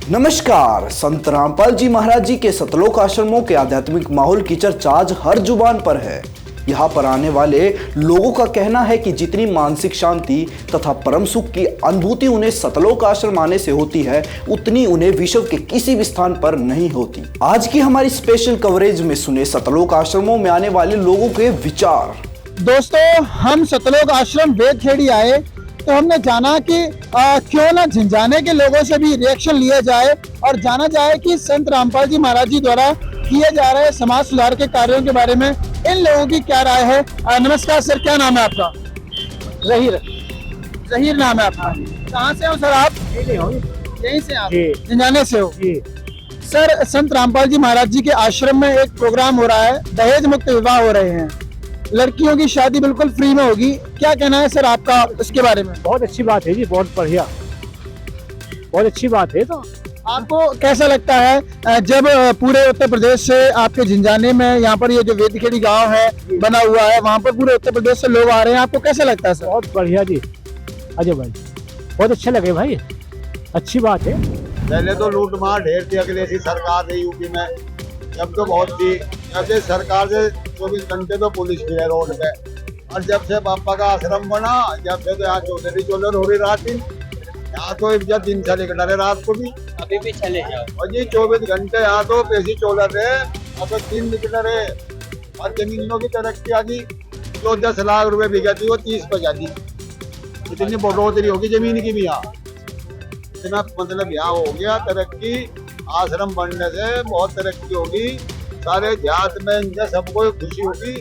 नमस्कार। संत रामपाल जी महाराज जी के सतलोक आश्रमों के आध्यात्मिक माहौल की चर्चा आज हर जुबान पर है। यहाँ पर आने वाले लोगों का कहना है कि जितनी मानसिक शांति तथा परम सुख की अनुभूति उन्हें सतलोक आश्रम आने से होती है, उतनी उन्हें विश्व के किसी भी स्थान पर नहीं होती। आज की हमारी स्पेशल कवरेज में सुने सतलोक आश्रमों में आने वाले लोगों के विचार। दोस्तों, हम सतलोक आश्रम वेदखेड़ी आए तो हमने जाना कि क्यों ना झिंझाने के लोगों से भी रिएक्शन लिया जाए और जाना जाए कि संत रामपाल जी महाराज जी द्वारा किए जा रहे समाज सुधार के कार्यों के बारे में इन लोगों की क्या राय है। नमस्कार सर, क्या नाम है आपका? जहीर नाम है आपका। कहाँ से हो सर आप? यहीं से आप झिंझाने से हो? सर, संत रामपाल जी महाराज जी के आश्रम में एक प्रोग्राम हो रहा है, दहेज मुक्त विवाह हो रहे हैं, लड़कियों की शादी बिल्कुल फ्री में होगी। क्या कहना है सर आपका इसके बारे में? बहुत अच्छी बात है जी, बहुत बढ़िया, बहुत अच्छी बात है। तो आपको कैसा लगता है जब पूरे उत्तर प्रदेश से आपके झिंझाने में यहाँ पर ये जो वेदखेड़ी गांव है बना हुआ है, वहाँ पर पूरे उत्तर प्रदेश से लोग आ रहे हैं, आपको कैसा लगता है सर? बहुत बढ़िया जी, अजय भाई बहुत अच्छा लगे भाई, अच्छी बात है। पहले तो लूट मार ढेर थी, अखिलेश की सरकार थी यूपी में, जब तो बहुत थी। जब से सरकार से 24 घंटे तो पुलिस भी है रोड पे, और जब से पापा का आश्रम बना, जब से तो यहाँ चोलर हो रही रात दिन। यहाँ तो इज्जत दिन से निकल रहे, रात को भी अभी भी चले जाओ और जी 24 घंटे यहाँ तो पैसे चोलर रहे, अब तो दिन निकल रहे। और जमीनों की तरक्की आ गई, जो 10 लाख रुपए बिका थी वो 30 पे जाती। इतनी बढ़ोतरी होगी जमीन की भी यहाँ, इतना मतलब यहाँ हो गया तरक्की। आश्रम बनने से बहुत तरक्की होगी, सारे देहात में इनसे सबको खुशी होगी।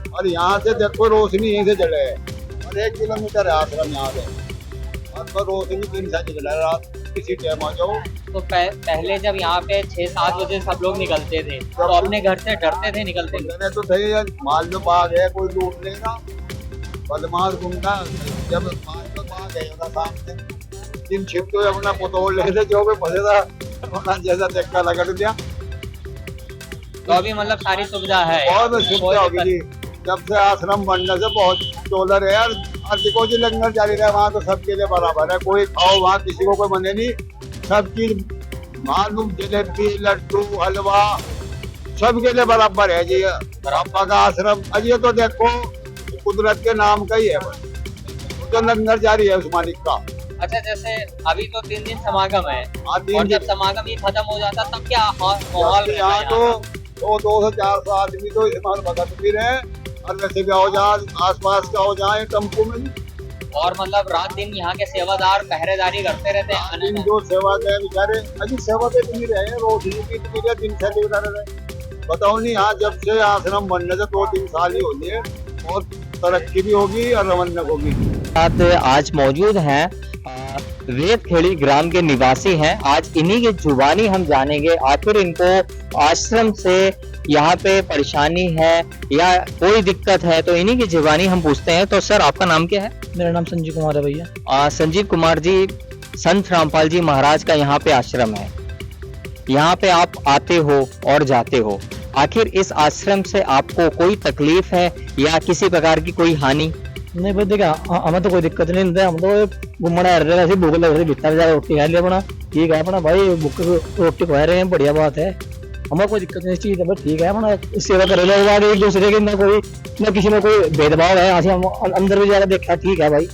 और यहाँ से देखो रोशनी यहीं से जले है, और 1 किलोमीटर है आश्रम यहाँ से, और तो रोशनी 3 से निकल है रात किसी टाइम आ जाओ। तो पहले जब यहाँ पे 6-7 बजे सब लोग निकलते थे तो अपने घर से डरते थे निकलते थे। तो सही है, माल में बाग है, कोई लूट लेगा, बदमाश घूमना। जब माल में बाग है सामने दिन छिप तो अपना पोतोल ले जो भी फंसेगा अपना जैसा धक्का लगा दिया। तो अभी मतलब सारी सुविधा है, बहुत सुविधा होगी जी। जब से आश्रम बनने से बहुत चोलर है यार, और देखो जी लंगर जारी रहे वहाँ तो सबके लिए बराबर है, कोई खाओ वहाँ किसी को कोई मने नहीं। सब चीज मालूम, जलेबी लड्डू हलवा सबके लिए बराबर है जी। पापा का आश्रम अजय तो देखो कुदरत के नाम का ही है, तो लंगर जारी है उस मालिक का। अच्छा, जैसे अभी तो 3 दिन समागम है, और जब समागम ही खत्म हो जाता तब क्या माहौल यहाँ तो 200 से 400 आदमी तो इस्तेमाल भगत भी रहे, और वैसे भी आओ जहाँ आसपास का हो जाए टेम्पो में। और मतलब रात दिन यहाँ के सेवादार पहरेदारी करते रहते हैं। जो सेवा दे बेचारे अभी सेवा दे इतनी रहे, रोटी की इतनी रहे, दिन से निकल रहे। बताओ नहीं, यहाँ जब से आश्रम बनने से 2-3 साल ही हो गए, बहुत तरक्की भी होगी और रवन्नक होगी। आज मौजूद हैं वेदखेड़ी ग्राम के निवासी हैं। आज इन्हीं की जुबानी हम जानेंगे, आखिर इनको आश्रम से यहाँ पे परेशानी है या कोई दिक्कत है, तो इन्हीं की जुबानी हम पूछते हैं। तो सर, आपका नाम क्या है? मेरा नाम संजीव कुमार है भैया। संजीव कुमार जी, संत रामपाल जी महाराज का यहाँ पे आश्रम है, यहाँ पे आप आते हो और जाते हो, आखिर इस आश्रम से आपको कोई तकलीफ है या किसी प्रकार की कोई हानि? नहीं भाई, देखा हमें तो कोई दिक्कत नहीं होता, हम तो घूमना रहे थे, भूख लग रही भीतर जाकर रोटी खा लिया अपना, ठीक है अपना भाई, भूख रोटी खा रहे हैं, बढ़िया बात है, हमें कोई दिक्कत नहीं चीज है, ठीक है अपना सेवा कर रहे हैं एक दूसरे की, ना किसी में कोई भेदभाव है, हम अंदर भी ज्यादा देखा, ठीक है भाई।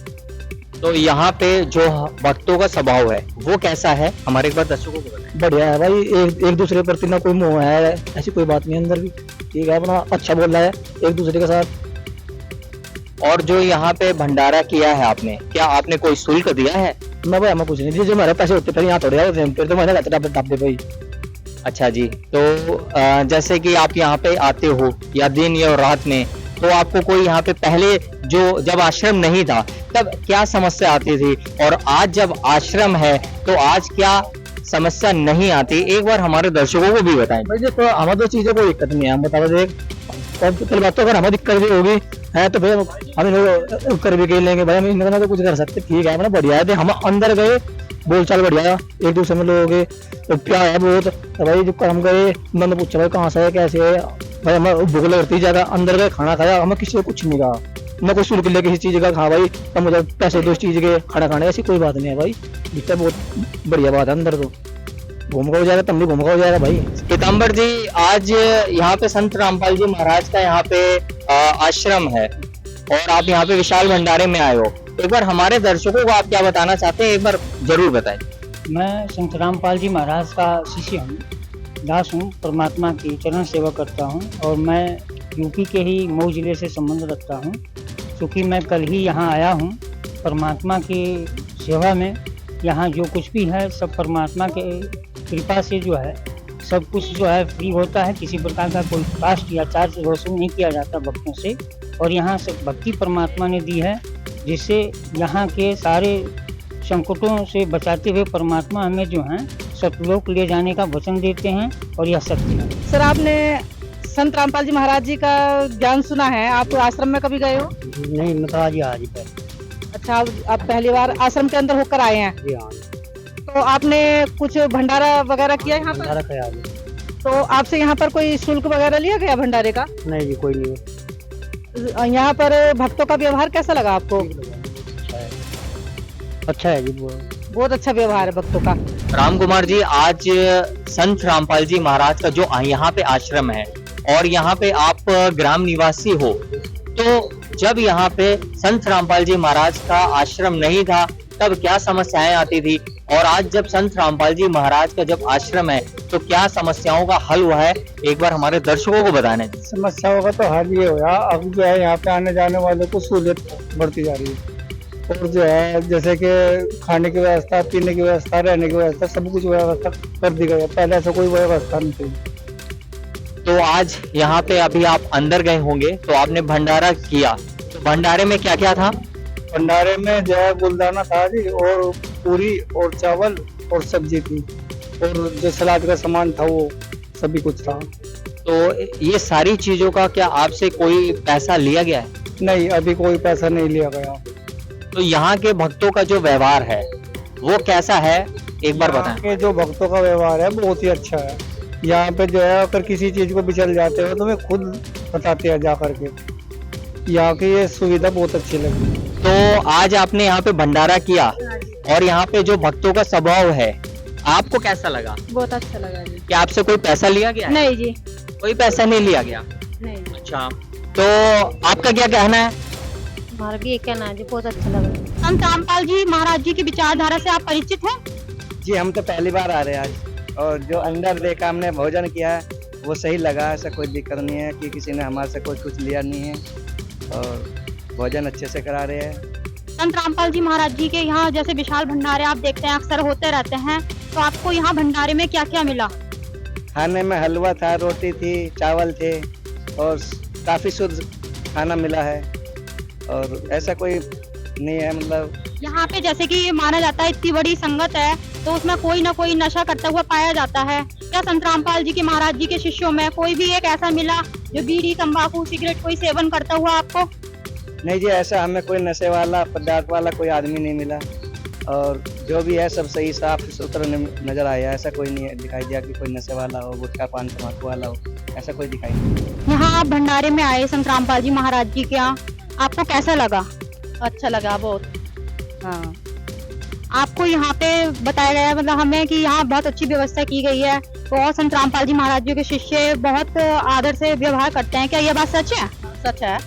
तो यहाँ पे जो भक्तों का स्वभाव है वो कैसा है, हमारे एक बार दर्शकों को बताएं। बढ़िया है भाई, एक दूसरे प्रति ना कोई मोह है, ऐसी कोई बात नहीं, अंदर भी ठीक है अपना, अच्छा बोल रहा है एक दूसरे के साथ। और जो यहाँ पे भंडारा किया है आपने, क्या आपने कोई शुल्क दिया है? मैं भाई हमें कुछ नहीं दिया, जो हमारे पैसे होते थे यहाँ थोड़े होते हैं, फिर तो मैंने डाब भाई। अच्छा जी, तो जैसे कि आप यहाँ पे आते हो या दिन या रात में, तो आपको कोई यहाँ पे पहले जब आश्रम नहीं था तब क्या समस्या आती थी, और आज जब आश्रम है तो आज क्या समस्या नहीं आती, एक बार हमारे दर्शकों को भी बताएं। भाई देखो, हमें तो चीजें कोई दिक्कत नहीं है, हम बता देख, पहली बात तो अगर हमें दिक्कत भी होगी है तो भाई हम कर भी के लेंगे भाई, हम इनका तो कुछ कर सकते, ठीक है अपना बढ़िया है। हम अंदर गए, बोलचाल बढ़िया, एक दूसरे में लोग तो प्यार है बहुत, तो भाई जब हम गए मैंने पूछा भाई कहाँ से है कैसे है, भाई हमें भूख लगती ज्यादा, अंदर गए खाना खाया, हमें किसी को कुछ नहीं कहा, न कोई शुल्क ले किसी चीज का, हाँ भाई तो मुझे पैसे दो इस चीज के खाना खाने, ऐसी कोई बात नहीं है भाई, दिखता बहुत बढ़िया बात है अंदर तो। घूम का हो जाएगा, तुम भी घूम का हो जाएगा भाई। पीताम्बर जी, आज यहाँ पे संत रामपाल जी महाराज का यहाँ पे आश्रम है और आप यहाँ पे विशाल भंडारे में आए हो। एक बार हमारे दर्शकों को आप क्या बताना चाहते हैं, एक बार जरूर बताएं। मैं संत रामपाल जी महाराज का शिष्य हूँ, दास हूँ, परमात्मा की चरण सेवा करता हूँ और मैं यूपी के ही मऊ जिले से संबंध रखता हूँ। क्योंकि मैं कल ही यहाँ आया हूँ परमात्मा की सेवा में। यहाँ जो कुछ भी है सब परमात्मा के कृपा से जो है सब कुछ जो है फ्री होता है। किसी प्रकार का कोई कास्ट या चार्ज वसूल नहीं किया जाता भक्तों से। और यहाँ से भक्ति परमात्मा ने दी है, जिससे यहाँ के सारे संकटों से बचाते हुए परमात्मा हमें जो है सतलोक ले जाने का वचन देते हैं और यह सत्य है। सर, आपने संत रामपाल जी महाराज जी का ज्ञान सुना है, आप आश्रम में कभी गए हो? नहीं, मतलब आज ही अच्छा, आप पहली बार आश्रम के अंदर होकर आए हैं। जी हाँ, तो आपने कुछ भंडारा वगैरह किया यहाँ पर? भंडारा ख्याल है। तो आपसे यहाँ पर कोई शुल्क वगैरह लिया गया भंडारे का? नहीं जी, कोई नहीं है। यहाँ पर भक्तों का व्यवहार कैसा लगा आपको? अच्छा है जी, बहुत अच्छा व्यवहार है भक्तों का। राम कुमार जी, आज संत रामपाल जी महाराज का जो यहाँ पे आश्रम है और यहाँ पे आप ग्राम निवासी हो, तो जब यहाँ पे संत रामपाल जी महाराज का आश्रम नहीं था तब क्या समस्याएं आती थी, और आज जब संत रामपाल जी महाराज का जब आश्रम है तो क्या समस्याओं का हल हुआ है, एक बार हमारे दर्शकों को बताने। समस्याओं का तो हल ये हुआ, अब जो है यहाँ पे आने जाने वालों को सहूलियत बढ़ती जा रही है। और जो है जैसे कि खाने की व्यवस्था, पीने की व्यवस्था, रहने की व्यवस्था, सब कुछ व्यवस्था कर दी गई है। पहले ऐसा कोई व्यवस्था नहीं थी। तो आज यहाँ पे अभी आप अंदर गए होंगे तो आपने भंडारा किया, तो भंडारे में क्या क्या था? भंडारे में जो है गुलदाना था जी, और पूरी और चावल और सब्जी थी, और जो सलाद का सामान था वो सभी कुछ था। तो ये सारी चीजों का क्या आपसे कोई पैसा लिया गया है? नहीं, अभी कोई पैसा नहीं लिया गया। तो यहाँ के भक्तों का जो व्यवहार है वो कैसा है, एक बार बताएं। यहाँ के जो भक्तों का व्यवहार है बहुत ही अच्छा है। यहाँ पे जो है अगर किसी चीज को बिचल जाते हो तो मैं खुद बताते हैं जा करके। यहाँ की ये सुविधा बहुत अच्छी लगी। तो आज आपने यहाँ पे भंडारा किया और यहाँ पे जो भक्तों का स्वभाव है आपको कैसा लगा? बहुत अच्छा लगा जी। क्या आपसे कोई पैसा लिया गया है? नहीं जी, कोई पैसा नहीं लिया गया। नहीं। अच्छा, तो आपका क्या कहना है? हमारा भी एक कहना है जी, बहुत अच्छा लगा। संत रामपाल जी महाराज जी की विचारधारा से आप परिचित हैं? जी, हम तो पहली बार आ रहे हैं आज, और जो अंदर देखा हमने, भोजन किया है, वो सही लगा। ऐसा कोई दिक्कत नहीं है कि किसी ने हमारे से कुछ लिया नहीं है, और भोजन अच्छे से करा रहे हैं। संत रामपाल जी महाराज जी के यहाँ जैसे विशाल भंडारे आप देखते हैं अक्सर होते रहते हैं, तो आपको यहाँ भंडारे में क्या क्या मिला? खाने में हलवा था, रोटी थी, चावल थे, और काफी शुद्ध खाना मिला है, और ऐसा कोई नहीं है। मतलब यहाँ पे जैसे कि माना जाता है इतनी बड़ी संगत है तो उसमें कोई ना कोई नशा करता हुआ पाया जाता है। क्या संत रामपाल जी के महाराज जी के शिष्यों में कोई भी एक ऐसा मिला जो बीड़ी, तंबाकू, सिगरेट कोई सेवन करता हुआ आपको? नहीं जी, ऐसा हमें कोई नशे वाला, पदार्थ वाला कोई आदमी नहीं मिला, और जो भी है सब सही साफ सुथरा नजर आया। ऐसा कोई नहीं दिखाई दिया कि कोई नशे वाला हो, गुटखा पान तम्बाकू वाला हो, ऐसा कोई दिखाई नहीं। यहाँ आप भंडारे में आए संत रामपाल जी महाराज जी के यहाँ, आपको कैसा लगा? अच्छा लगा बहुत। हाँ, आपको यहाँ पे बताया गया मतलब हमें कि यहाँ बहुत अच्छी व्यवस्था की गई है और संत रामपाल जी महाराज जी के शिष्य बहुत आदर से व्यवहार करते हैं, क्या ये बात सच है? सच है।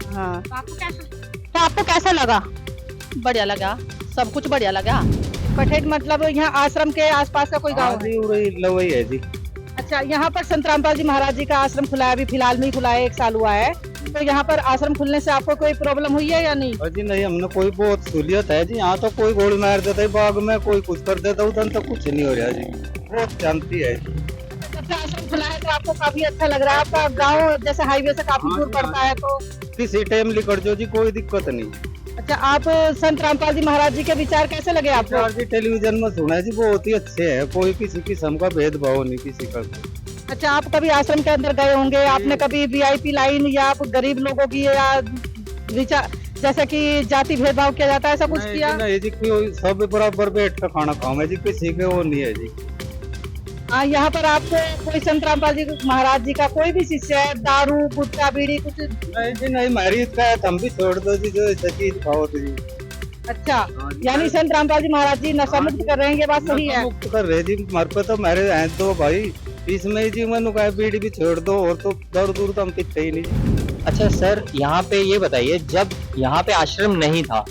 हाँ, तो आपको कैसा लगा? बढ़िया लगा, सब कुछ बढ़िया लगा। कठेट मतलब यहाँ आश्रम के आसपास का कोई गाँव है? है जी। अच्छा, यहाँ पर संत रामपाल जी महाराज जी का आश्रम खुला है, अभी फिलहाल में ही खुला है, 1 साल हुआ है। तो यहाँ पर आश्रम खुलने से आपको कोई प्रॉब्लम हुई है या नहीं? जी नहीं, हमने कोई बहुत सहूलियत है जी। यहाँ तो कोई गोली मार देता है बाग में, कोई कुछ कर देता है, उधर तो कुछ नहीं हो रहा जी, बहुत शांति है। जब से आश्रम खुला है तो आपको काफी अच्छा लग रहा है? आपका गाँव जैसे हाईवे से काफी दूर पड़ता है, तो किसी टाइम निकल जाओ जी, कोई दिक्कत नहीं। अच्छा, आप संत रामपाल जी महाराज जी के विचार कैसे लगे आपको? जी टेलीविजन में सुना जी, बहुत ही अच्छे है, कोई किसी किस्म का भेदभाव नहीं किसी का। अच्छा, आप कभी आश्रम के अंदर गए होंगे, आपने कभी वीआईपी लाइन या आप गरीब लोगों की या विचार जैसे कि जाति भेदभाव किया जाता है, ऐसा कुछ किया? नहीं जी, सब बराबर बैठ कर खाना खाओ जी, किसी के वो नहीं है जी। यहाँ पर आपको कोई संत रामपाल जी महाराज जी का कोई भी शिष्य है दारू, गुटखा, बीड़ी कुछ? नहीं जी नहीं, हमारी इसका है, हम भी छोड़ दो जी, जो ऐसा चीज खाओ तो जी। अच्छा, यानी संत रामपाल जी महाराज जी नशा मुक्त कर रहे हैं, ये बात सही है? मुक्त कर रहे जी, हमारे पे तो मेरे हैं तो भाई इसमें ही जी मैंने कहा बीड़ी भी छोड़ दो, और तो दूर दूर तो हम पीते ही नहीं। अच्छा सर, यहाँ पे ये बताइए, जब यहाँ पे आश्रम नहीं था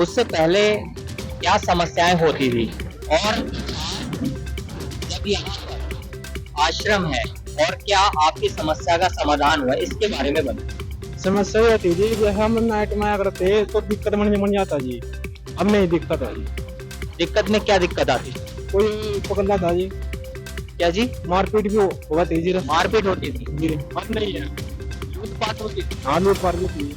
उससे पहले क्या समस्याएं होती थी, और जब यहाँ पर आश्रम है और क्या आपकी समस्या का समाधान हुआ, इसके बारे में बताइए। समस्या ये थी जी, जैसे हम नाइट में आया करते तो दिक्कत बन जाता जी, अब नहीं दिक्कत है जी। दिक्कत में क्या दिक्कत आती? कोई पकड़ता था जी। क्या जी? मारपीट भी हुआ थी जी, मारपीट होती थी जी। अब नहीं है, लूटपाट होती थी। हाँ, लूटपाट भी थी।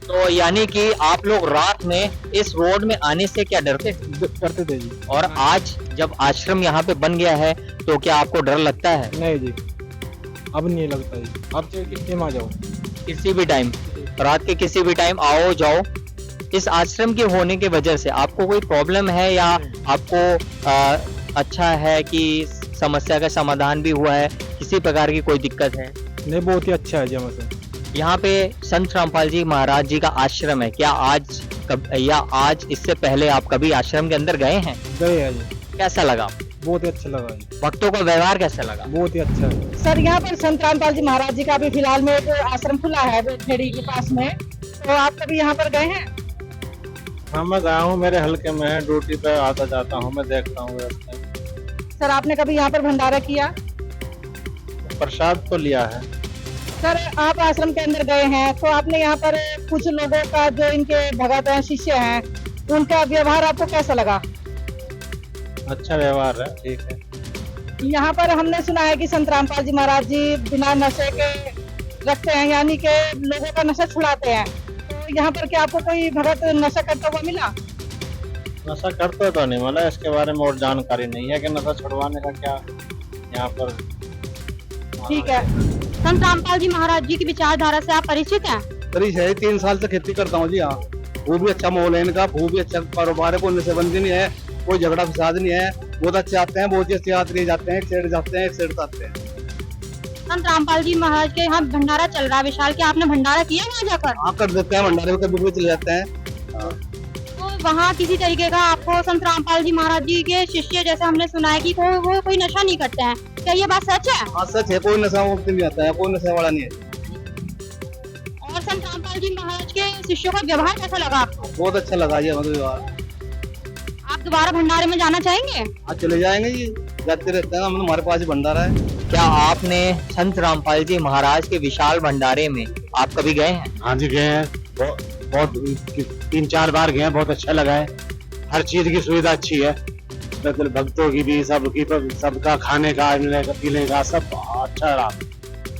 तो यानी कि आप लोग रात में इस रोड में आने से क्या डरते करते थे जी। और आज जब आश्रम यहाँ पे बन गया है तो क्या आपको डर लगता है? नहीं जी, अब नहीं लगता जी, अब चाहे कितने में आ जाओ, किसी भी टाइम, रात के किसी भी टाइम आओ जाओ। इस आश्रम के होने के वजह से आपको कोई प्रॉब्लम है या आपको अच्छा है कि समस्या का समाधान भी हुआ है, किसी प्रकार की कोई दिक्कत है? नहीं, बहुत ही अच्छा है जी हमें। यहाँ पे संत रामपाल जी महाराज जी का आश्रम है, क्या आज इससे पहले आप कभी आश्रम के अंदर गए हैं? गए हैं जी। कैसा लगा? बहुत ही अच्छा लगा जी। भक्तों का व्यवहार कैसा लगा? बहुत ही अच्छा है सर, यहाँ पर संत रामपाल जी महाराज जी का भी फिलहाल में एक आश्रम खुला है बेलखेड़ी के पास में, तो आप कभी यहाँ पर गए हैं? हाँ, मैं गया हूँ, मेरे हल्के में है, ड्यूटी पे आता जाता हूँ, मैं देखता हूँ रास्ते में। सर, आपने कभी यहाँ पर भंडारा किया? प्रसाद तो लिया है। सर, आप आश्रम के अंदर गए हैं तो आपने यहाँ पर कुछ लोगों का, जो इनके भगत हैं, शिष्य हैं, उनका व्यवहार आपको कैसा लगा? अच्छा व्यवहार है, ठीक है। यहाँ पर हमने सुना है कि संत रामपाल जी महाराज जी बिना नशे के रखते हैं, यानी कि लोगों का नशा छुड़ाते हैं, तो यहाँ पर क्या आपको कोई भगत नशा करता हुआ मिला? नशा करते तो नहीं मिला, इसके बारे में और जानकारी नहीं है कि नशा छुड़वाने का क्या यहाँ पर। ठीक है। संत रामपाल जी महाराज जी की विचारधारा से आप परिचित हैं? परिचय है, 3 साल से खेती करता हूँ जी। हाँ, वो भी अच्छा माहौल है इनका, वो भी अच्छा कारोबार है, कोई नशेबंदी नहीं है, कोई झगड़ा फसाद नहीं है, बहुत अच्छे आते हैं, बहुत ही अच्छे यात्री जाते हैं, एक सेठ जाते हैं, एक सेठ आते हैं। संत रामपाल जी महाराज के यहाँ भंडारा चल रहा है विशाल, क्या आपने भंडारा किया वहाँ जाकर? हाँ, कर देते हैं, भंडारे में कभी चले जाते हैं। तो वहाँ किसी तरीके का आपको संत रामपाल जी महाराज जी के शिष्य, जैसे हमने सुना है कि वो कोई नशा नहीं करते हैं, क्या ये बात सच है? हाँ, सच है, कोई नशा मुक्त नहीं आता है, कोई नशा वाला नहीं है। और संत रामपाल जी महाराज के शिष्यों का व्यवहार कैसा लगा आपको? बहुत अच्छा लगा जी हमें व्यवहार। आप दोबारा भंडारे में जाना चाहेंगे? हाँ, चले जाएंगे जी, जाते रहते हैं, हमारे पास भंडारा है। क्या आपने संत रामपाल जी महाराज के विशाल भंडारे में आप कभी गए हैं? हाँ जी, गए हैं, बहुत 3-4 बार गए हैं, बहुत अच्छा लगा है। हर चीज की सुविधा अच्छी है, मतलब भक्तों की भी, सबका खाने का, पीने का सब अच्छा रहा,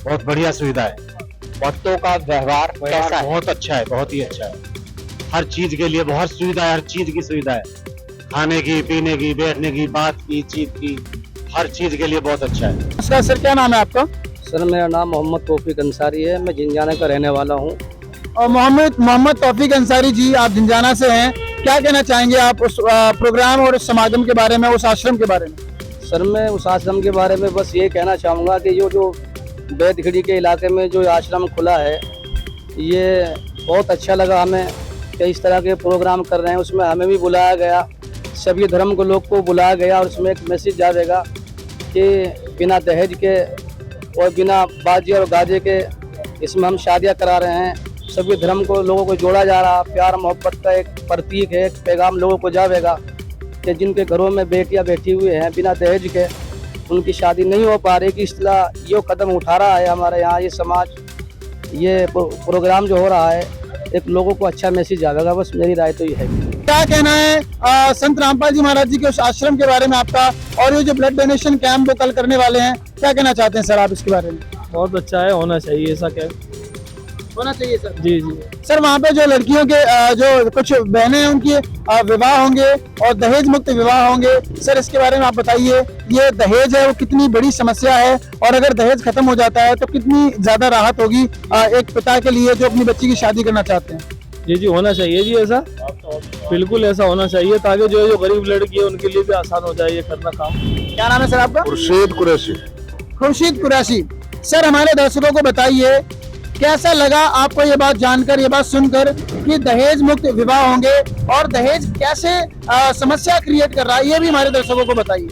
बहुत बढ़िया सुविधा है। भक्तों का व्यवहार कैसा है? बहुत अच्छा है, बहुत ही अच्छा है। हर चीज के लिए बहुत सुविधा है, हर चीज की सुविधा है, खाने की, पीने की, बैठने की, बात की, चीज की, हर चीज के लिए बहुत अच्छा है। नमस्कार सर, क्या नाम है आपका? सर, मेरा नाम मोहम्मद तौफीक अंसारी है, मैं जिंजाना का रहने वाला हूँ। और मोहम्मद तौफीक अंसारी जी, आप जिंजाना से हैं, क्या कहना चाहेंगे आप उस प्रोग्राम और उस समागम के बारे में, उस आश्रम के बारे में? सर, मैं उस आश्रम के बारे में बस ये कहना चाहूँगा कि जो बेलखेड़ी के इलाके में जो आश्रम खुला है, ये बहुत अच्छा लगा हमें कि इस तरह के प्रोग्राम कर रहे हैं। उसमें हमें भी बुलाया गया, सभी धर्म के लोग को बुलाया गया, और उसमें एक मैसेज जाएगा कि बिना दहेज के और बिना बाजी और गाजे के इसमें हम शादियाँ करा रहे हैं। सभी धर्म को, लोगों को जोड़ा जा रहा, प्यार मोहब्बत का एक प्रतीक है, एक पैगाम लोगों को जाएगा कि जिनके घरों में बेटियां बैठी हुई हैं बिना दहेज के, उनकी शादी नहीं हो पा रही, कि इस तरह ये कदम उठा रहा है हमारे यहाँ ये समाज। ये प्रोग्राम जो हो रहा है, एक लोगों को अच्छा मैसेज आएगा, बस मेरी राय तो ये है। क्या कहना है संत रामपाल जी महाराज जी के उस आश्रम के बारे में आपका, और ये जो ब्लड डोनेशन कैंप वो कल करने वाले हैं, क्या कहना चाहते हैं सर आप इसके बारे में? बहुत अच्छा है, होना चाहिए ऐसा कैंप, होना चाहिए सर। जी जी। सर, वहाँ पे जो लड़कियों के जो कुछ बहनें हैं, उनके विवाह होंगे और दहेज मुक्त विवाह होंगे, सर इसके बारे में आप बताइए। ये दहेज है वो कितनी बड़ी समस्या है, और अगर दहेज खत्म हो जाता है तो कितनी ज्यादा राहत होगी एक पिता के लिए जो अपनी बच्ची की शादी करना चाहते हैं। जी जी, होना चाहिए जी, ऐसा बिल्कुल ऐसा होना चाहिए, ताकि जो गरीब लड़की है उनके लिए भी आसान हो जाए ये करना काम। क्या नाम है सर आपका? खुर्शीद कुरैशी। खुर्शीद कुरैशी। सर, हमारे दर्शकों को बताइए कैसा लगा आपको ये बात जानकर, ये बात सुनकर कि दहेज मुक्त विवाह होंगे और दहेज कैसे समस्या क्रिएट कर रहा है, ये भी हमारे दर्शकों को बताइए।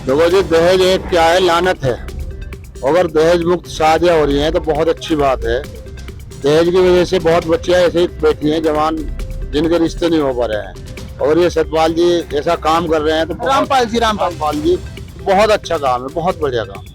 देखो जी, दहेज एक क्या है, लानत है। अगर दहेज मुक्त शादियाँ हो रही हैं तो बहुत अच्छी बात है। दहेज की वजह से बहुत बच्चे ऐसे ही बैठी हैं जवान, जिनके रिश्ते नहीं हो पा रहे हैं, और ये सतपाल जी ऐसा काम कर रहे हैं तो रामपाल जी बहुत अच्छा काम है, बहुत बढ़िया काम है।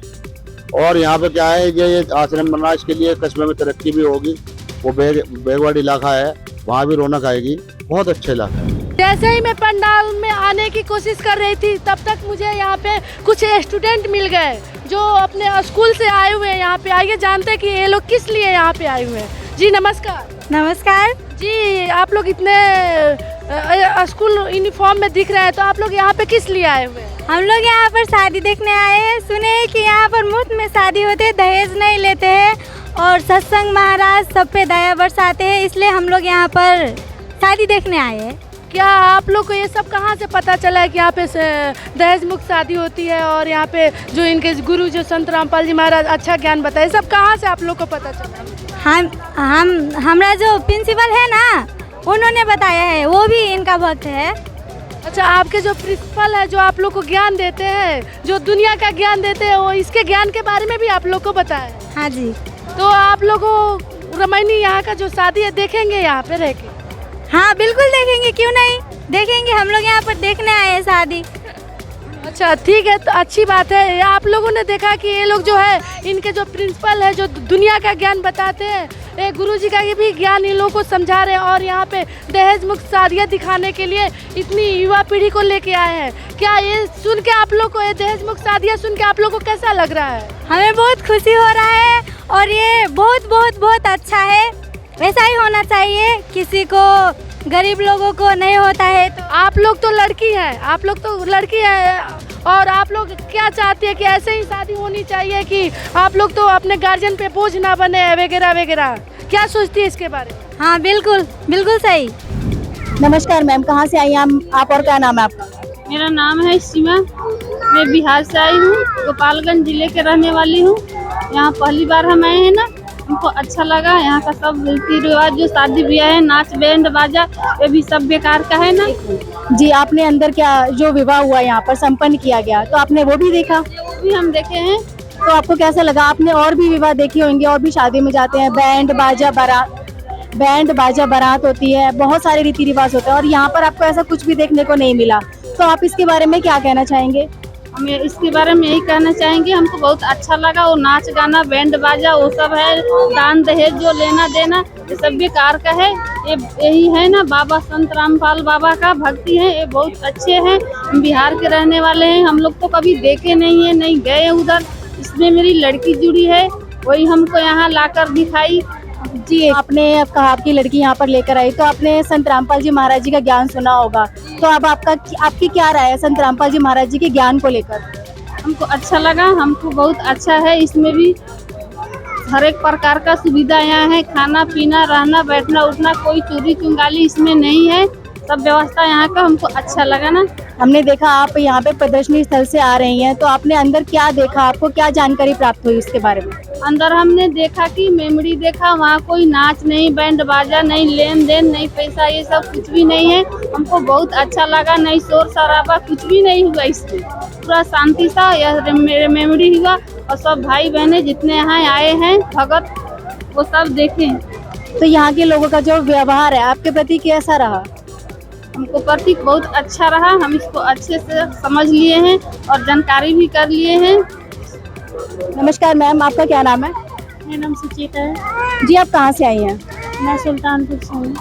और यहाँ पे क्या है कि ये आश्रम बन रहा है, इसके लिए कस्बे में तरक्की भी होगी। वो बैकवर्ड इलाका है, वहाँ भी रौनक आएगी, बहुत अच्छा इलाका है। जैसे ही मैं पंडाल में आने की कोशिश कर रही थी, तब तक मुझे यहाँ पे कुछ स्टूडेंट मिल गए जो अपने स्कूल से आए हुए हैं यहाँ पे। आइए जानते हैं कि ये लोग किस लिए यहाँ पे आए हुए हैं। जी नमस्कार। नमस्कार जी, आप लोग इतने स्कूल यूनिफॉर्म में दिख रहे हैं, तो आप लोग यहाँ पे किस लिए आए हुए हैं? हम लोग यहाँ पर शादी देखने आए हैं। सुने हैं कि यहाँ पर मुफ्त में शादी होते है, दहेज नहीं लेते हैं और सत्संग महाराज सब पे दया बरसाते हैं, इसलिए हम लोग यहाँ पर शादी देखने आए हैं। क्या आप लोग को ये सब कहाँ से पता चला है कि यहाँ पे दहेज मुक्त शादी होती है और यहाँ पे जो इनके गुरु जो संत रामपाल जी महाराज अच्छा ज्ञान बताए, सब कहाँ से आप लोग को पता चला? हमारा जो प्रिंसिपल है ना, उन्होंने बताया है, वो भी इनका भक्त है। अच्छा, आपके जो प्रिंसिपल है जो आप लोग को ज्ञान देते हैं, जो दुनिया का ज्ञान देते हैं, वो इसके ज्ञान के बारे में भी आप लोग को बताया? हाँ जी। तो आप लोगों रमैनी यहाँ का जो शादी है देखेंगे यहाँ पे रह के? हाँ बिल्कुल देखेंगे, क्यों नहीं देखेंगे, हम लोग यहाँ पर देखने आए हैं शादी। अच्छा ठीक है, तो अच्छी बात है। आप लोगों ने देखा कि ये लोग जो है, इनके जो प्रिंसिपल है जो दुनिया का ज्ञान बताते हैं, एक गुरुजी का ये भी ज्ञान इन लोगों को समझा रहे हैं और यहाँ पे दहेज मुक्त शादियाँ दिखाने के लिए इतनी युवा पीढ़ी को लेके आए हैं। क्या ये सुन के आप लोग को, ये दहेज मुक्त शादियाँ सुन के आप लोग को कैसा लग रहा है? हमें बहुत खुशी हो रहा है और ये बहुत बहुत बहुत अच्छा है। वैसा ही होना चाहिए, किसी को गरीब लोगों को नहीं होता है। तो आप लोग तो लड़की हैं, आप लोग तो लड़की हैं, और आप लोग क्या चाहती है कि ऐसे ही शादी होनी चाहिए कि आप लोग तो अपने गार्जियन पे बोझ ना बने वगैरह वगैरह, क्या सोचती है इसके बारे में? हाँ बिल्कुल बिल्कुल सही। नमस्कार मैम, कहाँ से आई हैं आप और क्या नाम है आपका? मेरा नाम है सीमा, मैं बिहार से आई हूँ, गोपालगंज जिले के रहने वाली हूँ। यहाँ पहली बार हम आए हैं ना, हमको अच्छा लगा। यहाँ का सब रीति रिवाज जो शादी ब्याह है, नाच बैंड बाजा, ये भी सब बेकार का है ना। जी, आपने अंदर क्या जो विवाह हुआ यहाँ पर संपन्न किया गया, तो आपने वो भी देखा? भी हम देखे हैं। तो आपको कैसा लगा? आपने और भी विवाह देखे होंगे, और भी शादी में जाते हैं, बैंड बाजा बारात होती है, बहुत सारे रीति रिवाज होते हैं, और यहाँ पर आपको ऐसा कुछ भी देखने को नहीं मिला। तो आप इसके बारे में क्या कहना चाहेंगे? हम इसके बारे में यही कहना चाहेंगे, हमको बहुत अच्छा लगा। वो नाच गाना बैंड बाजा वो सब है, दान दहेज जो लेना देना, ये सब बेकार का है। ये यही है ना, बाबा संत रामपाल बाबा का भक्ति है, ये बहुत अच्छे हैं। हम बिहार के रहने वाले हैं, हम लोग तो कभी देखे नहीं है, नहीं गए उधर। इसमें मेरी लड़की जुड़ी है, वही हमको यहाँ लाकर दिखाई। जी, आपने कहा आपकी लड़की यहाँ पर लेकर आई, तो आपने संत रामपाल जी महाराज जी का ज्ञान सुना होगा, तो अब आपकी क्या राय है संत रामपाल जी महाराज जी के ज्ञान को लेकर? हमको अच्छा लगा, हमको बहुत अच्छा है। इसमें भी हर एक प्रकार का सुविधा यहाँ है, खाना पीना रहना बैठना उठना, कोई चोरी चुंगाली इसमें नहीं है, सब व्यवस्था यहाँ का हमको अच्छा लगा ना। हमने देखा आप यहाँ पे प्रदर्शनी स्थल से आ रही हैं, तो आपने अंदर क्या देखा, आपको क्या जानकारी प्राप्त हुई इसके बारे में? अंदर हमने देखा कि मेमोरी देखा, वहाँ कोई नाच नहीं, बैंड बाजा नहीं, लेन देन नहीं, पैसा ये सब कुछ भी नहीं है। हमको बहुत अच्छा लगा, नहीं शोर शराबा कुछ भी नहीं हुआ, इसमें पूरा शांति सा यह मेरे मेमोरी हुआ। और सब भाई बहने जितने यहाँ आए हैं भगत, वो सब देखे। तो यहाँ के लोगों का जो व्यवहार है आपके प्रति कैसा रहा? हमको प्रतीक बहुत अच्छा रहा, हम इसको अच्छे से समझ लिए हैं और जानकारी भी कर लिए हैं। नमस्कार मैम, आपका क्या नाम है? मेरा नाम सुचिता है। जी, आप कहाँ से आई हैं? मैं सुल्तानपुर से हूँ।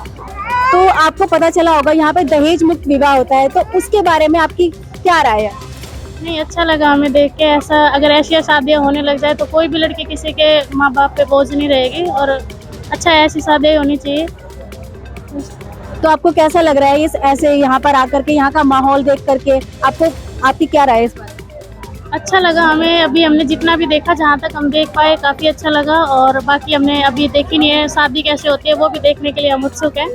तो आपको पता चला होगा यहाँ पे दहेज मुक्त विवाह होता है, तो उसके बारे में आपकी क्या राय है? नहीं, अच्छा लगा हमें देख के। ऐसा अगर ऐसी शादियाँ होने लग जाए तो कोई भी लड़की किसी के माँ बाप पे बोझ नहीं रहेगी, और अच्छा ऐसी शादी होनी चाहिए। तो आपको कैसा लग रहा है इस ऐसे यहाँ पर आकर के, यहाँ का माहौल देख करके आपकी क्या राय है इस पर? अच्छा लगा हमें, अभी हमने जितना भी देखा, जहाँ तक हम देख पाए काफ़ी अच्छा लगा, और बाकी हमने अभी देखी नहीं है शादी कैसे होती है, वो भी देखने के लिए हम उत्सुक हैं।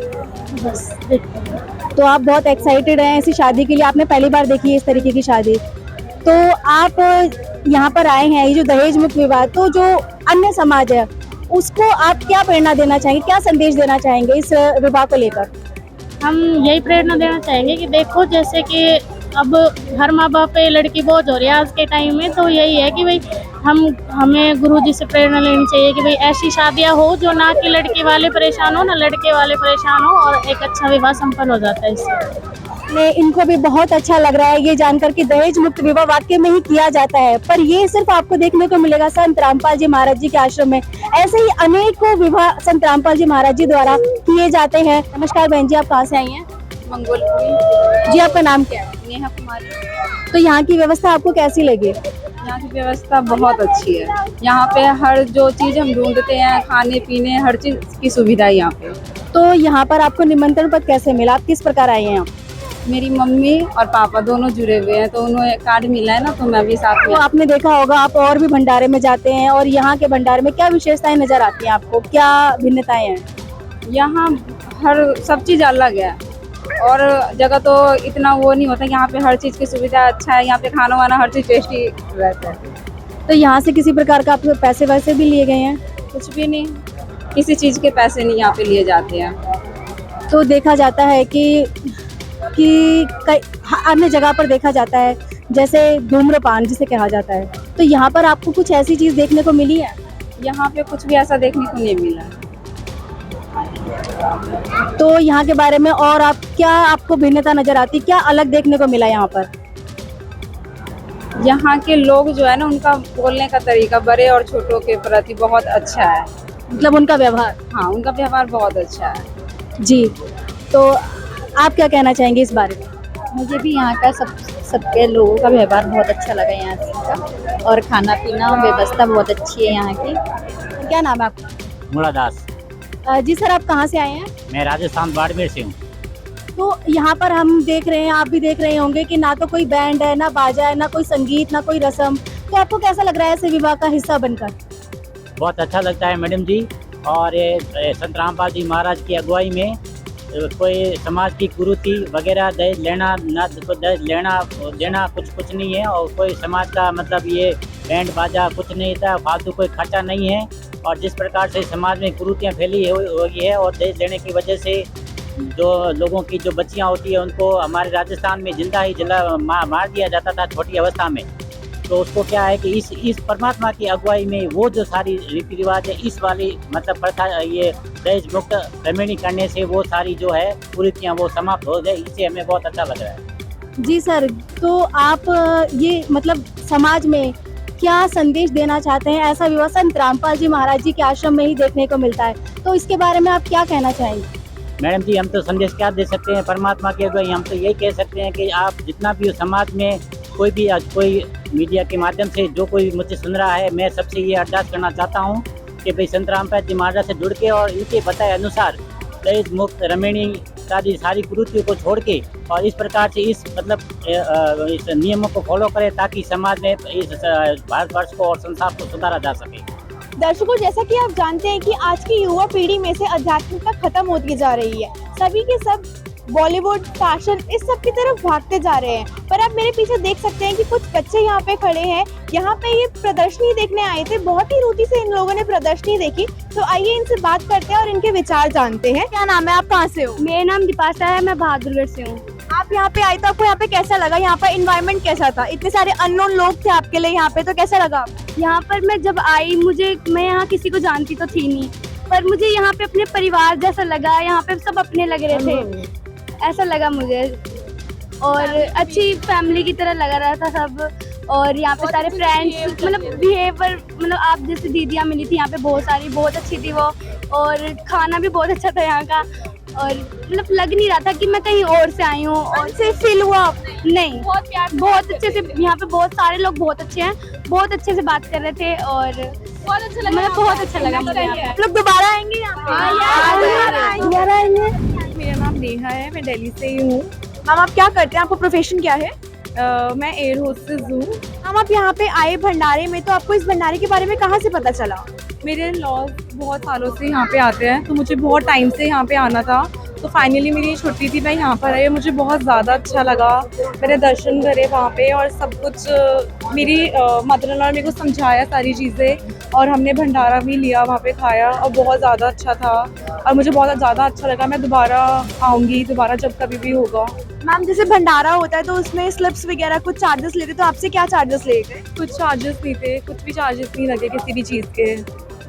बस देखते। तो आप बहुत एक्साइटेड हैं ऐसी शादी के लिए, आपने पहली बार देखी है इस तरीके की शादी, तो आप यहाँ पर आए हैं, ये जो दहेज मुक्त विवाह, तो जो अन्य समाज है उसको आप क्या प्रेरणा देना चाहेंगे, क्या संदेश देना चाहेंगे इस विवाह को लेकर? हम यही प्रेरणा देना चाहेंगे कि देखो जैसे कि अब हर माँ बाप पे लड़की बोझ हो रही है आज के टाइम में, तो यही है कि भाई हमें गुरुजी से प्रेरणा लेनी चाहिए कि भाई ऐसी शादियाँ हो जो ना कि लड़के वाले परेशान हो ना लड़के वाले परेशान हो, और एक अच्छा विवाह संपन्न हो जाता है इससे। इनको भी बहुत अच्छा लग रहा है ये जानकर कि दहेज मुक्त विवाह वाकई में ही किया जाता है, पर ये सिर्फ आपको देखने को मिलेगा संत रामपाल जी महाराज जी के आश्रम में। ऐसे ही अनेकों विवाह संत रामपाल जी महाराज जी द्वारा किए जाते हैं। नमस्कार बहन जी, आप कहाँ से आई हैं? मंगोलपुरी। जी, आपका नाम क्या है? नेहा कुमारी। तो यहाँ की व्यवस्था आपको कैसी लगी? यहाँ की व्यवस्था बहुत अच्छी है। यहाँ पे हर जो चीज़ हम ढूंढते हैं, खाने पीने हर चीज़ की सुविधा है यहाँ पे। तो यहाँ पर आपको निमंत्रण पत्र कैसे मिला? आप किस प्रकार आए हैं? मेरी मम्मी और पापा दोनों जुड़े हुए हैं, तो उन्हें कार्ड मिला है ना, तो मैं भी साथ में। तो आपने देखा होगा, आप और भी भंडारे में जाते हैं, और यहाँ के भंडारे में क्या विशेषताएं नजर आती हैं आपको, क्या भिन्नताएं हैं? यहाँ हर सब चीज़ अलग है, और जगह तो इतना वो नहीं होता। यहाँ पे हर चीज़ की सुविधा अच्छा है। यहाँ पे खाना वाना हर चीज़ टेस्टी रहता है। तो यहाँ से किसी प्रकार का आपके पैसे वैसे भी लिए गए हैं? कुछ भी नहीं, किसी चीज़ के पैसे नहीं यहाँ पे लिए जाते हैं। तो देखा जाता है कि अन्य जगह पर देखा जाता है जैसे धूम्रपान जिसे कहा जाता है, तो यहाँ पर आपको कुछ ऐसी चीज देखने को मिली है? यहाँ पे कुछ भी ऐसा देखने को नहीं मिला। तो यहाँ के बारे में और आपको भिन्नता नजर आती, क्या अलग देखने को मिला यहाँ पर? यहाँ के लोग जो है ना, उनका बोलने का तरीका बड़े और छोटों के प्रति बहुत अच्छा है। मतलब उनका व्यवहार? हाँ, उनका व्यवहार बहुत अच्छा है जी। तो आप क्या कहना चाहेंगे इस बारे में? मुझे भी यहाँ का सबके लोगों का व्यवहार बहुत अच्छा लगा यहाँ का, और खाना पीना व्यवस्था बहुत अच्छी है यहाँ की। क्या नाम है आपका? मुरादास। जी सर, आप कहाँ से आए हैं? मैं राजस्थान बाड़मेर से हूँ। तो यहाँ पर हम देख रहे हैं, आप भी देख रहे होंगे कि ना तो कोई बैंड है, ना बाजा है, ना कोई संगीत, ना कोई रस्म। तो आपको कैसा लग रहा है ऐसे विवाह का हिस्सा बनकर? बहुत अच्छा लगता है मैडम जी। और ये संत रामपाल जी महाराज की अगुवाई में कोई समाज की कुरीति वगैरह दहेज लेना ना, दहेज लेना कुछ नहीं है, और कोई समाज का मतलब ये बैंड बाजा कुछ नहीं था, फालतू कोई खर्चा नहीं है। और जिस प्रकार से समाज में कुरीतियाँ फैली हुई है, और दहेज लेने की वजह से जो लोगों की जो बच्चियाँ होती है उनको हमारे राजस्थान में जिंदा ही मार दिया जाता था छोटी अवस्था में। तो उसको क्या है कि इस परमात्मा की अगुवाई में वो जो सारी रीति रिवाज है, इस वाली मतलब प्रथा, ये दहेज मुक्त रमणी करने से वो सारी जो है कुरीतियाँ वो समाप्त हो जाए, इससे हमें बहुत अच्छा लग रहा है। जी सर, तो आप ये मतलब समाज में क्या संदेश देना चाहते हैं? ऐसा विवाह संत रामपाल जी महाराज जी के आश्रम में ही देखने को मिलता है, तो इसके बारे में आप क्या कहना चाहेंगे? मैडम जी, हम तो संदेश क्या दे सकते हैं परमात्मा के अगुवाई, हम तो यही कह सकते हैं कि आप जितना भी हो समाज में कोई भी आज कोई मीडिया के माध्यम से जो कोई मुझे सुन रहा है, मैं सबसे ये अरदास करना चाहता हूँ कि भाई संत रामपाल जी महाराज से जुड़ के और इनके बताए अनुसार दहेज मुक्त रमणी सारी कुरीतियों को छोड़ के और इस प्रकार से इस मतलब इस नियमों को फॉलो करें ताकि समाज में इस भारतवर्ष को और संसार को सुधारा जा सके। दर्शकों, जैसा कि आप जानते हैं कि आज की युवा पीढ़ी में से आध्यात्मिकता खत्म होती जा रही है। सभी के सब बॉलीवुड, फैशन, इस सब की तरफ भागते जा रहे हैं। पर आप मेरे पीछे देख सकते हैं कि कुछ बच्चे यहाँ पे खड़े हैं। यहाँ पे ये प्रदर्शनी देखने आए थे, बहुत ही रुचि से इन लोगों ने प्रदर्शनी देखी। तो आइए इनसे बात करते हैं और इनके विचार जानते हैं। क्या नाम है, आप कहाँ से हो? मेरा नाम दीपाशा है, मैं बहादुरगढ़ से हूँ। आप यहाँ पे आए तो आपको यहाँ पे कैसा लगा? यहाँ पर एनवायरनमेंट कैसा था? इतने सारे अननोन लोग थे आपके लिए यहाँ पे, तो कैसा लगा? यहाँ पर मैं जब आई, मैं यहाँ किसी को जानती तो थी नहीं, पर मुझे यहाँ पे अपने परिवार जैसा लगा। यहाँ पे सब अपने लग रहे थे, ऐसा लगा मुझे, और अच्छी फैमिली की तरह लगा रहा था सब। और यहाँ पे सारे फ्रेंड्स मतलब बिहेवियर, मतलब आप जैसे दीदियाँ मिली थी यहाँ पे बहुत सारी, बहुत अच्छी थी वो, और खाना भी बहुत अच्छा था यहाँ का। और मतलब लग नहीं रहा था कि मैं कहीं और से आई हूँ, और से फील हुआ नहीं, बहुत अच्छे से यहाँ पे बहुत सारे लोग बहुत अच्छे हैं, बहुत अच्छे से बात कर रहे थे, और बहुत अच्छा लगा, मतलब बहुत अच्छा लगा मुझे यहाँ पे। आप लोग दोबारा आएंगे यहाँ पे? दोबारा आएंगे। मेरा नाम नेहा है, मैं दिल्ली से ही हूँ। हम आप क्या करते हैं, आपको प्रोफेशन क्या है? मैं एयर होस्टेस हूँ। हम आप यहाँ पे आए भंडारे में, तो आपको इस भंडारे के बारे में कहाँ से पता चला? मेरे लॉज बहुत सालों से यहाँ पे आते हैं, तो मुझे बहुत टाइम से यहाँ पे आना था, तो फाइनली मेरी छुट्टी थी, मैं यहाँ पर आई, मुझे बहुत ज़्यादा अच्छा लगा। मैंने दर्शन करे वहाँ पे और सब कुछ मेरी मदर इन लॉ ने मेरे को समझाया सारी चीज़ें और हमने भंडारा भी लिया, वहाँ पे खाया और बहुत ज़्यादा अच्छा था और मुझे बहुत ज़्यादा अच्छा लगा। मैं दोबारा आऊँगी, दोबारा जब कभी भी होगा। मैम जैसे भंडारा होता है तो उसमें स्लिप्स वगैरह कुछ चार्जेस लेते, तो आपसे क्या चार्जेस ले गए? कुछ चार्जेस नहीं थे, कुछ भी चार्जेस नहीं लगे किसी भी चीज़ के।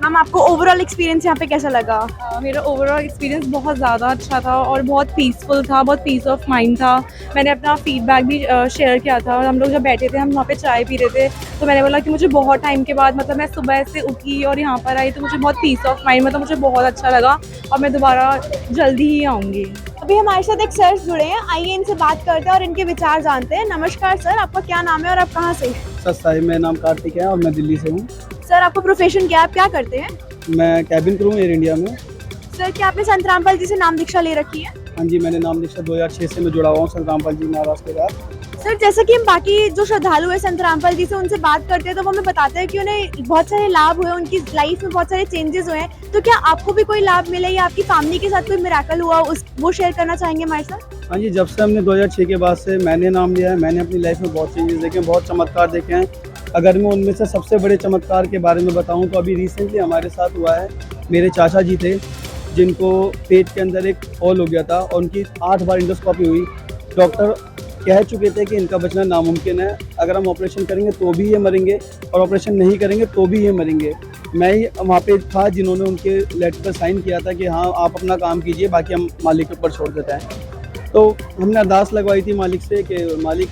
मैम आपको ओवरऑल एक्सपीरियंस यहाँ पे कैसा लगा? मेरा ओवरऑल एक्सपीरियंस बहुत ज़्यादा अच्छा था और बहुत पीसफुल था, बहुत पीस ऑफ माइंड था। मैंने अपना फीडबैक भी शेयर किया था और हम लोग जब बैठे थे, हम वहाँ पे चाय पी रहे थे, तो मैंने बोला कि मुझे बहुत टाइम के बाद, मतलब मैं सुबह से उठी और यहाँ पर आई तो मुझे बहुत पीस ऑफ माइंड, मतलब मुझे बहुत अच्छा लगा और मैं दोबारा जल्दी ही आऊँगी। अभी हमारे साथ एक सर जुड़े हैं, आइए इनसे बात करते हैं और इनके विचार जानते हैं। नमस्कार सर, आपका क्या नाम है और आप कहाँ से हैं? सर साहिब, मेरा नाम कार्तिक है और मैं दिल्ली से हूँ। सर आपका प्रोफेशन क्या है, आप क्या करते हैं? मैं कैबिन क्रू हूँ एयर इंडिया में। सर क्या आपने संत रामपाल जी से नाम दीक्षा ले रखी है? हाँ जी, मैंने नाम दीक्षा 2006 से मैं जुड़ा हुआ हूँ संत रामपाल जी महाराज के साथ। सर जैसा कि हम बाकी जो श्रद्धालु है संत रामपाल जी से उनसे बात करते हैं तो वो हमें बताते हैं कि उन्हें बहुत सारे लाभ हुए, उनकी लाइफ में बहुत सारे चेंजेस हुए हैं, तो क्या आपको भी कोई लाभ मिला या आपकी फैमिली के साथ कोई मिरेकल हुआ, वो शेयर करना चाहेंगे हमारे साथ? हाँ जी, जब से हमने 2006 के बाद से मैंने नाम लिया है, मैंने अपनी लाइफ में बहुत चेंजेस देखे हैं, बहुत चमत्कार देखे हैं। अगर मैं उनमें से सबसे बड़े चमत्कार के बारे में बताऊँ तो अभी रिसेंटली हमारे साथ हुआ है। मेरे चाचा जी थे जिनको पेट के अंदर एक होल हो गया था और उनकी 8 बार इंडोस्कोपी हुई। डॉक्टर कह चुके थे कि इनका बचना नामुमकिन है, अगर हम ऑपरेशन करेंगे तो भी ये मरेंगे और ऑपरेशन नहीं करेंगे तो भी ये मरेंगे। मैं ही वहाँ पे था जिन्होंने उनके लेटर पर साइन किया था कि हाँ आप अपना काम कीजिए, बाकी हम मालिक के ऊपर छोड़ देते हैं। तो हमने अरदास लगवाई थी मालिक से कि मालिक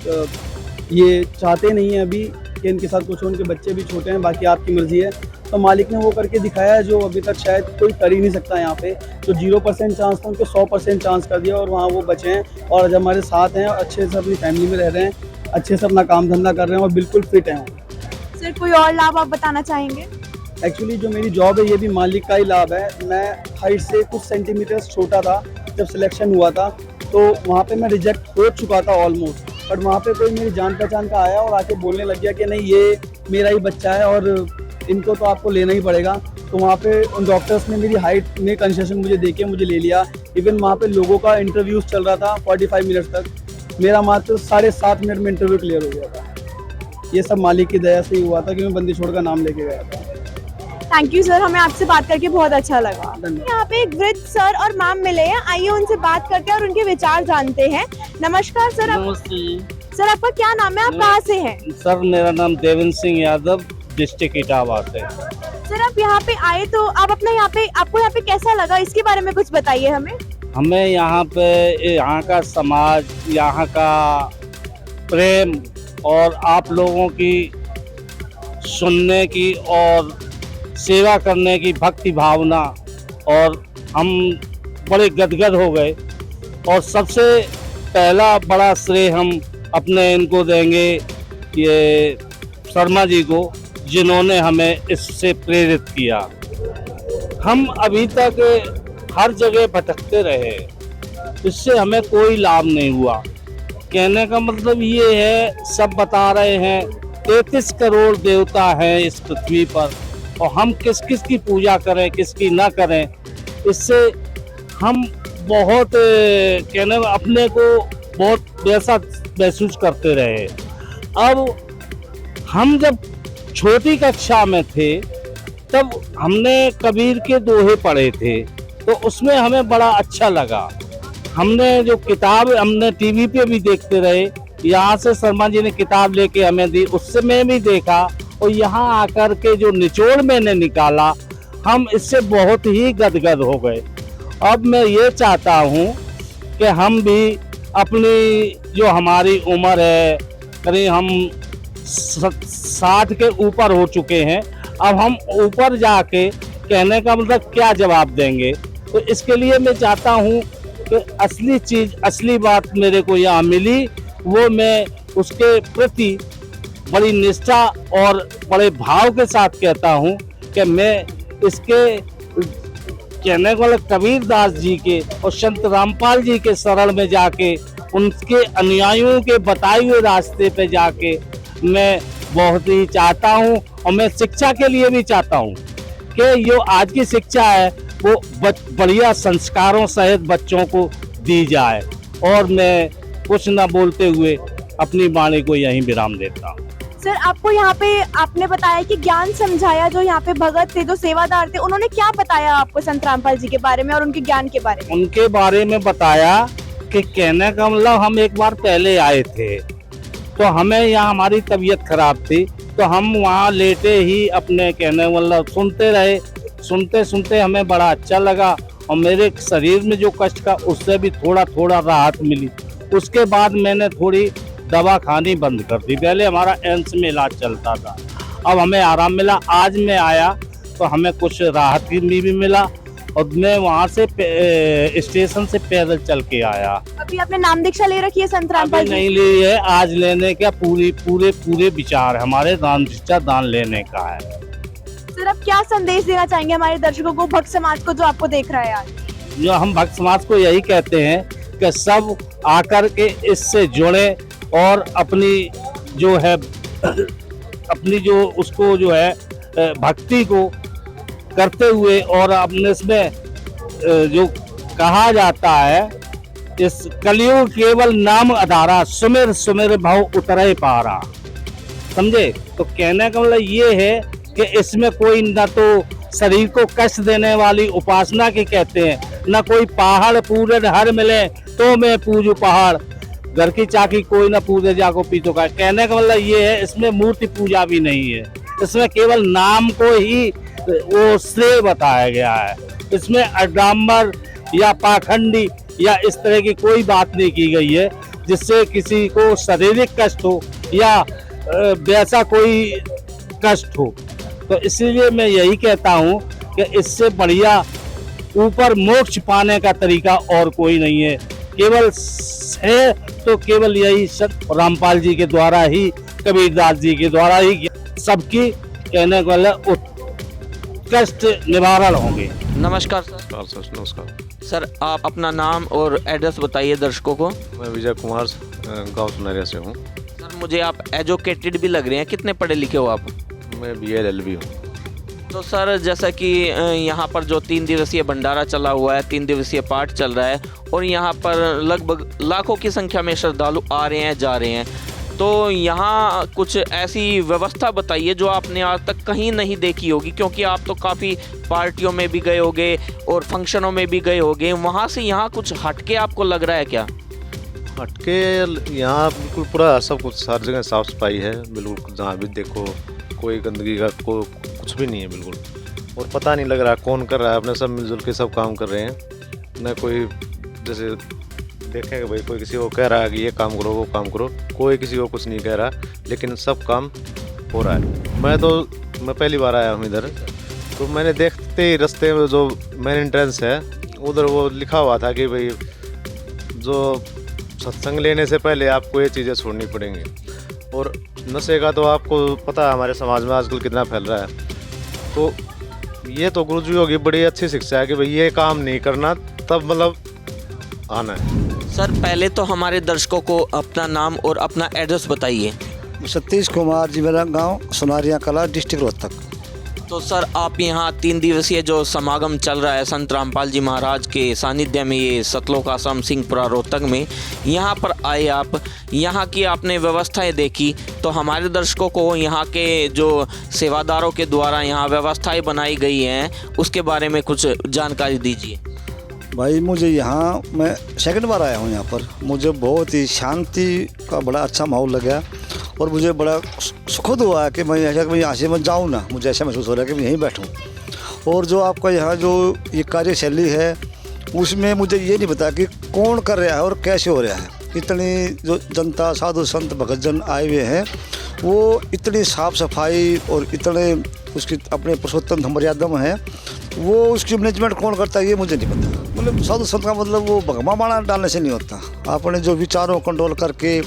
ये चाहते नहीं हैं अभी कि इनके साथ कुछ हो, उनके बच्चे भी छोटे हैं, बाकी आपकी मर्ज़ी है। तो मालिक ने वो करके दिखाया है जो अभी तक शायद कोई कर ही नहीं सकता। यहाँ पे जो 0% चांस था उनको 100% चांस कर दिया और वहाँ वो बचे हैं और आज हमारे साथ हैं और अच्छे से अपनी फैमिली में रह रहे हैं, अच्छे से अपना काम धंधा कर रहे हैं और बिल्कुल फिट हैं। सर कोई और लाभ आप बताना चाहेंगे? एक्चुअली जो मेरी जॉब है ये भी मालिक का ही लाभ है। मैं हाइट से कुछ सेंटीमीटर छोटा था जब सिलेक्शन हुआ था, तो वहाँ पे मैं रिजेक्ट हो चुका था ऑलमोस्ट, बट वहाँ पे कोई मेरी जान पहचान का आया और आके बोलने लग गया कि नहीं ये मेरा ही बच्चा है और इनको तो आपको लेना ही पड़ेगा। तो वहाँ पे उन डॉक्टर्स ने मेरी हाइट में कंसेशन मुझे देके मुझे ले लिया। इवन वहाँ पे लोगों का इंटरव्यूज़ चल रहा था 45 मिनट तक, मेरा मात्र 7.5 मिनट में इंटरव्यू क्लियर हो गया था। ये सब मालिक की दया से ही हुआ था कि मैं बंदी छोड़ का नाम लेके गया था। थैंक यू सर, हमें आपसे बात करके बहुत अच्छा लगा। यहाँ पे एक वृद्ध सर और मैम मिले हैं, आइए उनसे बात करते हैं और उनके विचार जानते हैं। नमस्कार सर, सर आपका क्या नाम है, आप कहाँ से हैं? सर मेरा नाम देवेंद्र सिंह यादव, डिस्ट्रिक्ट इटावा से। सर आप यहाँ पे आए तो आप अपना आपको यहाँ पे कैसा लगा, इसके बारे में कुछ बताइए हमें। हमें यहाँ पे यहाँ का समाज, यहाँ का प्रेम और आप लोगों की सुनने की और सेवा करने की भक्ति भावना, और हम बड़े गदगद हो गए। और सबसे पहला बड़ा श्रेय हम अपने इनको देंगे, ये शर्मा जी को, जिन्होंने हमें इससे प्रेरित किया। हम अभी तक हर जगह भटकते रहे, इससे हमें कोई लाभ नहीं हुआ। कहने का मतलब ये है, सब बता रहे हैं 33 करोड़ देवता हैं इस पृथ्वी पर और हम किस किस की पूजा करें किसकी ना करें, इससे हम बहुत कहने अपने को बहुत वैसा महसूस करते रहे। अब हम जब छोटी कक्षा में थे तब हमने कबीर के दोहे पढ़े थे, तो उसमें हमें बड़ा अच्छा लगा। हमने जो किताब हमने टीवी पे भी देखते रहे, यहाँ से शर्मा जी ने किताब लेके हमें दी, उससे मैं भी देखा और यहाँ आकर के जो निचोड़ मैंने निकाला, हम इससे बहुत ही गदगद हो गए। अब मैं ये चाहता हूँ कि हम भी अपनी जो हमारी उम्र है, करीब हम 60 के ऊपर हो चुके हैं, अब हम ऊपर जाके कहने का मतलब क्या जवाब देंगे। तो इसके लिए मैं चाहता हूँ कि असली चीज़, असली बात मेरे को यहाँ मिली, वो मैं उसके प्रति बड़ी निष्ठा और बड़े भाव के साथ कहता हूँ कि मैं इसके कहने वाले कबीरदास जी के और संत रामपाल जी के शरण में जाके, उनके अनुयायियों के बताए हुए रास्ते पे जाके मैं बहुत ही चाहता हूँ। और मैं शिक्षा के लिए भी चाहता हूँ कि जो आज की शिक्षा है वो बढ़िया संस्कारों सहित बच्चों को दी जाए। और मैं कुछ न बोलते हुए अपनी वाणी को यहीं विराम देता हूँ। सर, आपको यहाँ पे आपने बताया कि ज्ञान समझाया, जो यहाँ पे भगत थे, जो सेवादार थे, उन्होंने क्या बताया आपको संत रामपाल जी के बारे में और उनके ज्ञान के बारे में? उनके बारे में बताया कि कहने का मतलब हम एक बार पहले आए थे तो हमें यहाँ हमारी तबीयत खराब थी तो हम वहाँ लेटे ही अपने कहने मतलब सुनते रहे। सुनते सुनते हमें बड़ा अच्छा लगा और मेरे शरीर में जो कष्ट का उससे भी थोड़ा थोड़ा राहत मिली। उसके बाद मैंने थोड़ी दवा खानी बंद कर दी। पहले हमारा एम्स में इलाज चलता था, अब हमें आराम मिला। आज मैं आया तो हमें कुछ राहत भी मिला और मैं वहाँ से स्टेशन से पैदल चल के आया। अभी आपने नाम दीक्षा ले रखी है संत रामपाल जी? नहीं ली है, आज लेने का पूरे विचार हमारे नाम दीक्षा दान लेने का है। सर, आप क्या संदेश देना चाहेंगे हमारे दर्शकों को, भक्त समाज को जो आपको देख रहा है आज? जो हम भक्त समाज को यही कहते हैं कि सब आकर के इससे जुड़े और अपनी जो है अपनी जो उसको जो है भक्ति को करते हुए और अपने इसमें जो कहा जाता है इस कलयुग केवल नाम आधारा सुमिर सुमिर भाव उतरे पारा। समझे? तो कहने का मतलब ये है कि इसमें कोई न तो शरीर को कष्ट देने वाली उपासना की कहते हैं, न कोई पहाड़ पूरे हर मिले तो मैं पूजू पहाड़, घर की चाकी कोई ना पूजे जाको पीतो का। कहने का मतलब ये है इसमें मूर्ति पूजा भी नहीं है, इसमें केवल नाम को ही वो श्रेय बताया गया है। इसमें अडाम्बर या पाखंडी या इस तरह की कोई बात नहीं की गई है जिससे किसी को शारीरिक कष्ट हो या वैसा कोई कष्ट हो। तो इसलिए मैं यही कहता हूँ कि इससे बढ़िया ऊपर मोक्ष पाने का तरीका और कोई नहीं है। केवल है तो केवल यही संत रामपाल जी के द्वारा ही, कबीरदास जी के द्वारा ही सबकी कहने वाले कष्ट निवारण होंगे। नमस्कार सर। नमस्कार सर, आप अपना नाम और एड्रेस बताइए दर्शकों को। मैं विजय कुमार गांव सुनारिया से हूँ। सर, मुझे आप एजुकेटेड भी लग रहे हैं, कितने पढ़े लिखे हो आप? मैं BA LLB हूँ। तो सर, जैसा कि यहाँ पर जो 3 दिवसीय भंडारा चला हुआ है, 3 दिवसीय पाठ चल रहा है और यहाँ पर लगभग लाखों की संख्या में श्रद्धालु आ रहे हैं जा रहे हैं, तो यहाँ कुछ ऐसी व्यवस्था बताइए जो आपने आज तक कहीं नहीं देखी होगी, क्योंकि आप तो काफ़ी पार्टियों में भी गए होगे और फंक्शनों में भी गए होगे। वहाँ से यहाँ कुछ हटके आपको लग रहा है क्या? हटके यहाँ बिल्कुल पूरा सब कुछ, हर जगह साफ सफाई है बिल्कुल, जहाँ भी देखो कोई गंदगी का कुछ भी नहीं है बिल्कुल। और पता नहीं लग रहा कौन कर रहा है, अपने सब मिलजुल के सब काम कर रहे हैं। न कोई जैसे देखेंगे भाई कोई किसी को कह रहा है कि ये काम करो वो काम करो, कोई किसी को कुछ नहीं कह रहा, लेकिन सब काम हो रहा है। मैं पहली बार आया हूँ इधर, तो मैंने देखते ही रास्ते में जो मेन एंट्रेंस है उधर वो लिखा हुआ था कि भाई जो सत्संग लेने से पहले आपको ये चीज़ें छोड़नी पड़ेंगी। और नशे का तो आपको पता है हमारे समाज में आजकल कितना फैल रहा है, तो ये तो गुरुजियों की बड़ी अच्छी शिक्षा है कि भाई ये काम नहीं करना, तब मतलब आना है। सर, पहले तो हमारे दर्शकों को अपना नाम और अपना एड्रेस बताइए। सतीश कुमार जी, मेरा गांव सुनारिया कला, डिस्ट्रिक्ट रोहतक। तो सर, आप यहाँ 3 दिवसीय जो समागम चल रहा है संत रामपाल जी महाराज के सानिध्य में, ये सतलोक आश्रम सिंहपुरा रोहतक में, यहाँ पर आए आप, यहाँ की आपने व्यवस्थाएं देखी, तो हमारे दर्शकों को यहाँ के जो सेवादारों के द्वारा यहाँ व्यवस्थाएं बनाई गई हैं उसके बारे में कुछ जानकारी दीजिए। भाई मुझे यहाँ, मैं सेकंड बार आया हूँ यहाँ पर, मुझे बहुत ही शांति का बड़ा अच्छा माहौल लगा और मुझे बड़ा सुखद हुआ है कि मैं यहाँ से मैं जाऊँ ना, मुझे ऐसा महसूस हो रहा है कि मैं यहीं बैठूँ। और जो आपका यहाँ जो ये कार्यशैली है उसमें मुझे ये नहीं पता कि कौन कर रहा है और कैसे हो रहा है। इतनी जो जनता, साधु संत भगतजन आए हुए हैं, वो इतनी साफ़ सफाई और इतने उसकी अपने पुरुषोत्तम मर्यादा में है, वो उसकी मैनेजमेंट कौन करता है ये मुझे नहीं पता। मतलब साधु संत का मतलब वो भगवा बाणा डालने से नहीं होता, आपने जो विचारों को कंट्रोल करके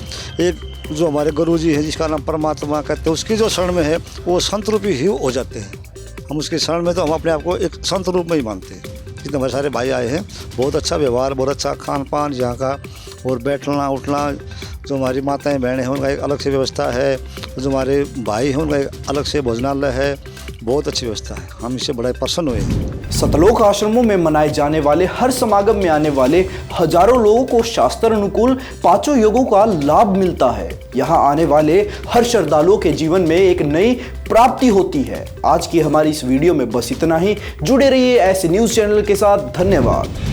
एक जो हमारे गुरुजी है जिसका नाम परमात्मा कहते हैं, उसकी जो शरण में है वो संत रूपी ही हो जाते हैं। हम उसके शरण में तो हम अपने आप को एक संत रूप में ही मानते हैं। जितने हमारे सारे भाई आए हैं, बहुत अच्छा व्यवहार, बहुत अच्छा खान पान यहाँ का, और बैठना उठना, जो हमारी माताएं बहनें हैं उनका एक अलग से व्यवस्था है, जो हमारे भाई हैं उनका एक अलग से भोजनालय है। बहुत अच्छी व्यवस्था है, हम इससे बड़ा प्रसन्न हुए। सतलोक आश्रमों में मनाए जाने वाले हर समागम में आने वाले हजारों लोगों को शास्त्र अनुकूल पांचों योगों का लाभ मिलता है। यहाँ आने वाले हर श्रद्धालुओं के जीवन में एक नई प्राप्ति होती है। आज की हमारी इस वीडियो में बस इतना ही। जुड़े रहिए ऐसे न्यूज़ चैनल के साथ। धन्यवाद।